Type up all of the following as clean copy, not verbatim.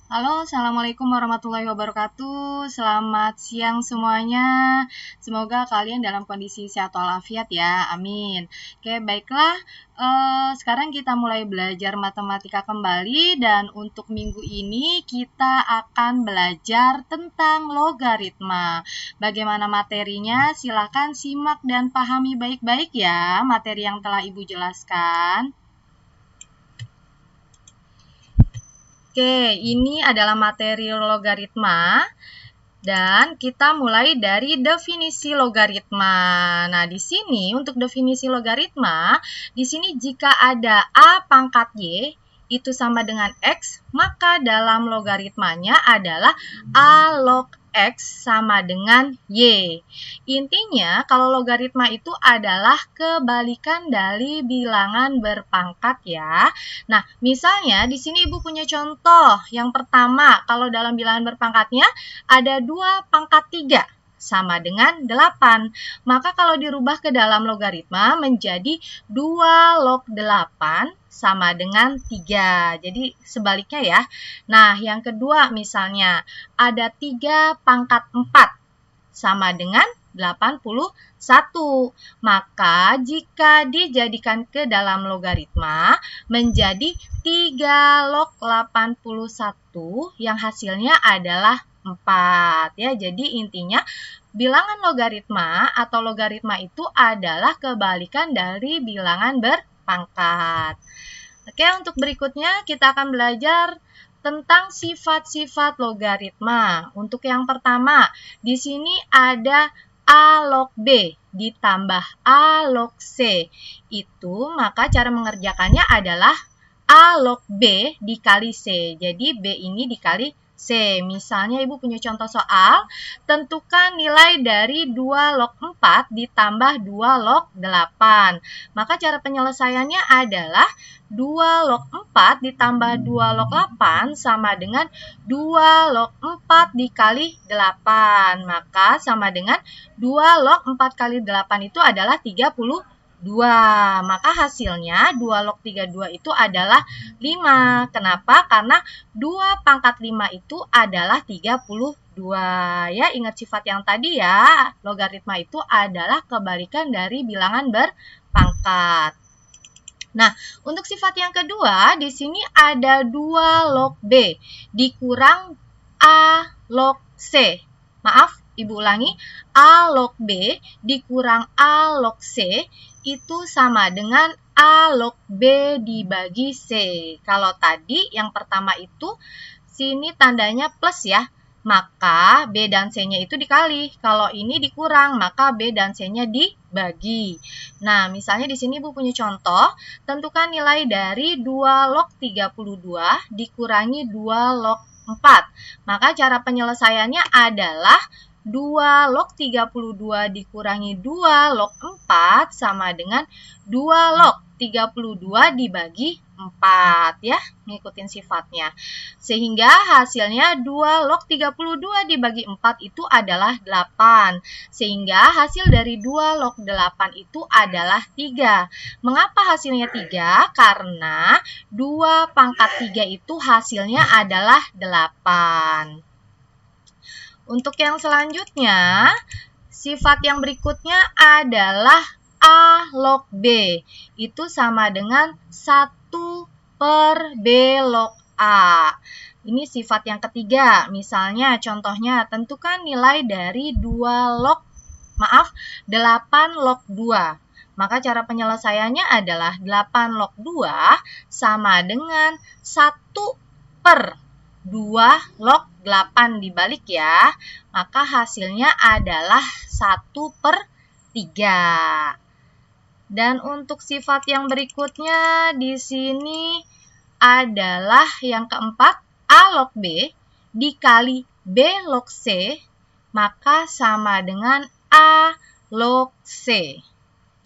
Halo, Assalamualaikum warahmatullahi wabarakatuh. Selamat siang semuanya. Semoga kalian dalam kondisi sehat walafiat ya. Amin. Oke, baiklah. Sekarang kita mulai belajar matematika kembali dan untuk minggu ini kita akan belajar tentang logaritma. Bagaimana materinya? Silakan simak dan pahami baik-baik ya materi yang telah Ibu jelaskan. Oke, ini adalah materi logaritma. Dan kita mulai dari definisi logaritma. Nah, di sini untuk definisi logaritma, di sini jika ada A pangkat Y itu sama dengan X, maka dalam logaritmanya adalah A log X sama dengan Y. Intinya, kalau logaritma itu adalah kebalikan dari bilangan berpangkat ya. Nah, misalnya di sini Ibu punya contoh. Yang pertama, kalau dalam bilangan berpangkatnya ada 2 pangkat 3 sama dengan 8. Maka kalau dirubah ke dalam logaritma menjadi 2 log 8 sama dengan 3. Jadi sebaliknya ya. Nah, yang kedua misalnya ada 3 pangkat 4 sama dengan 81. Maka jika dijadikan ke dalam logaritma menjadi 3 log 81 yang hasilnya adalah 4 ya. Jadi intinya bilangan logaritma atau logaritma itu adalah kebalikan dari bilangan berpangkat. Oke, untuk berikutnya kita akan belajar tentang sifat-sifat logaritma. Untuk yang pertama, di sini ada A log B ditambah A log C. Itu maka cara mengerjakannya adalah A log B dikali C. Jadi B ini dikali C. Misalnya Ibu punya contoh soal, tentukan nilai dari 2 log 4 ditambah 2 log 8. Maka cara penyelesaiannya adalah 2 log 4 ditambah 2 log 8 sama dengan 2 log 4 dikali 8. Maka sama dengan 2 log 4 kali 8 itu adalah 32. Maka hasilnya 2 log 32 itu adalah 5. Kenapa? Karena 2 pangkat 5 itu adalah 32. Ya, ingat sifat yang tadi ya. Logaritma itu adalah kebalikan dari bilangan berpangkat. Nah, untuk sifat yang kedua, di sini ada 2 log B dikurang A log C. Maaf, Ibu ulangi. A log B dikurang A log C itu sama dengan A log B dibagi C. Kalau tadi yang pertama itu, sini tandanya plus ya. Maka B dan C-nya itu dikali. Kalau ini dikurang, maka B dan C-nya dibagi. Nah, misalnya di sini Ibu punya contoh, tentukan nilai dari 2 log 32 dikurangi 2 log 4. Maka cara penyelesaiannya adalah 2 log 32 dikurangi 2 log 4 sama dengan 2 log 32 dibagi 4 ya, ngikutin sifatnya. Sehingga hasilnya 2 log 32 dibagi 4 itu adalah 8. Sehingga hasil dari 2 log 8 itu adalah 3. Mengapa hasilnya 3? Karena 2 pangkat 3 itu hasilnya adalah 8. Untuk yang selanjutnya, sifat yang berikutnya adalah A log B. Itu sama dengan 1 per B log A. Ini sifat yang ketiga. Misalnya contohnya tentukan nilai dari 8 log 2. Maka cara penyelesaiannya adalah 8 log 2 sama dengan 1 per 2 log 8 dibalik ya. Maka hasilnya adalah 1 per 3. Dan untuk sifat yang berikutnya di sini adalah yang keempat, A log B dikali B log C, maka sama dengan A log C.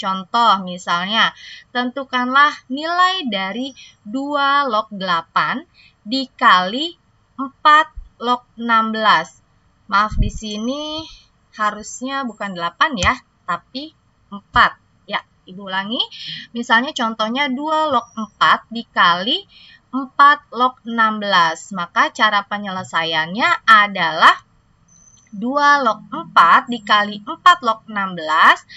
Contoh misalnya, tentukanlah nilai dari 2 log 8 dikali 4 log 16. Maaf, di sini harusnya bukan 8 ya, tapi 4. Ya, Ibu ulangi. Misalnya contohnya 2 log 4 dikali 4 log 16. Maka cara penyelesaiannya adalah 2 log 4 dikali 4 log 16.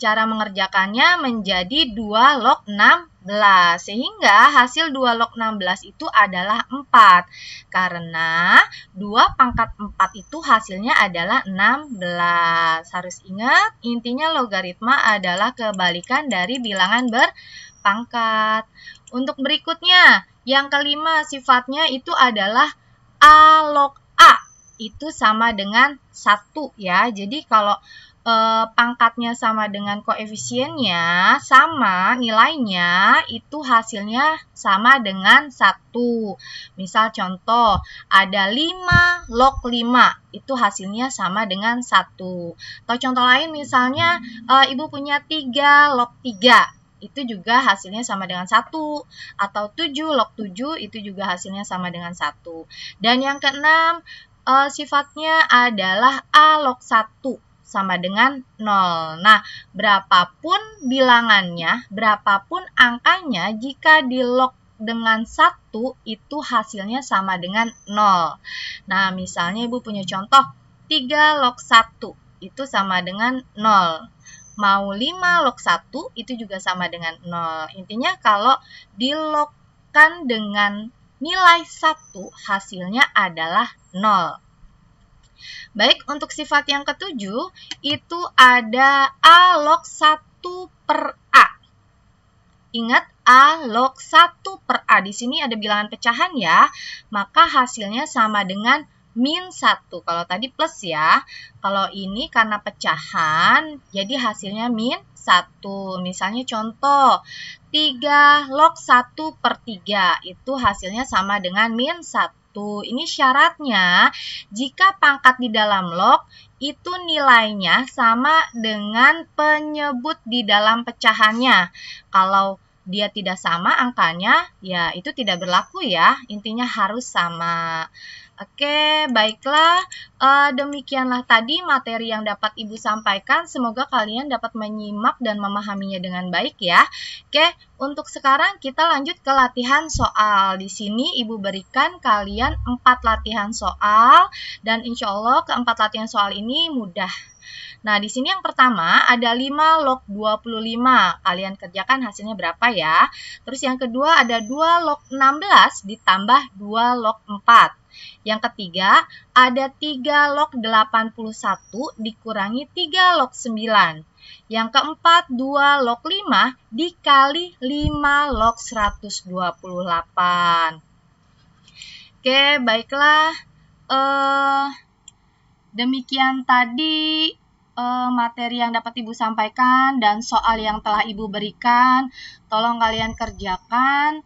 Cara mengerjakannya menjadi 2 log 16. Sehingga hasil 2 log 16 itu adalah 4. Karena 2 pangkat 4 itu hasilnya adalah 16. Harus ingat, intinya logaritma adalah kebalikan dari bilangan berpangkat. Untuk berikutnya, yang kelima sifatnya itu adalah A log A. Itu sama dengan 1 ya. Jadi kalau pangkatnya sama dengan koefisiennya, sama nilainya, itu hasilnya sama dengan 1. Misal contoh, ada 5 log 5, itu hasilnya sama dengan 1. Atau contoh lain misalnya, Ibu punya 3 log 3. Itu juga hasilnya sama dengan 1. Atau 7 log 7 itu juga hasilnya sama dengan 1. Dan yang keenam, sifatnya adalah A log 1 sama dengan 0. Nah, berapapun bilangannya, berapapun angkanya, jika di log dengan 1 itu hasilnya sama dengan 0. Nah, misalnya Ibu punya contoh 3 log 1 itu sama dengan 0. Mau 5 log 1 itu juga sama dengan 0. Intinya kalau dilogkan dengan nilai 1 hasilnya adalah 0. Baik, untuk sifat yang ketujuh itu ada A log 1 per A. Ingat, A log 1 per A. Di sini ada bilangan pecahan ya, maka hasilnya sama dengan min 1. Kalau tadi plus ya, kalau ini karena pecahan, jadi hasilnya min 1. Misalnya contoh, 3 log 1 per 3, itu hasilnya sama dengan min 1. Ini syaratnya, jika pangkat di dalam log, itu nilainya sama dengan penyebut di dalam pecahannya. Kalau dia tidak sama angkanya, ya itu tidak berlaku ya. Intinya harus sama. Oke, baiklah. Demikianlah tadi materi yang dapat Ibu sampaikan. Semoga kalian dapat menyimak dan memahaminya dengan baik ya. Oke, untuk sekarang kita lanjut ke latihan soal. Di sini Ibu berikan kalian 4 latihan soal. Dan insya Allah keempat latihan soal ini mudah. Nah, di sini yang pertama ada 5 log 25. Kalian kerjakan hasilnya berapa ya? Terus yang kedua ada 2 log 16 ditambah 2 log 4. Yang ketiga ada 3 log 81 dikurangi 3 log 9. Yang keempat 2 log 5 dikali 5 log 128. Oke, baiklah. Demikian tadi materi yang dapat Ibu sampaikan dan soal yang telah Ibu berikan. Tolong kalian kerjakan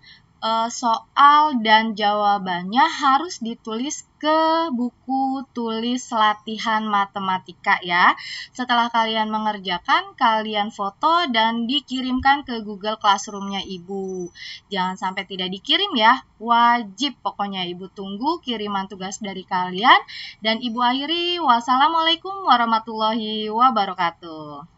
soal dan jawabannya harus ditulis ke buku tulis latihan matematika ya. Setelah kalian mengerjakan, kalian foto dan dikirimkan ke Google Classroom-nya Ibu. Jangan sampai tidak dikirim ya, wajib pokoknya Ibu tunggu kiriman tugas dari kalian. Dan Ibu akhiri, wassalamualaikum warahmatullahi wabarakatuh.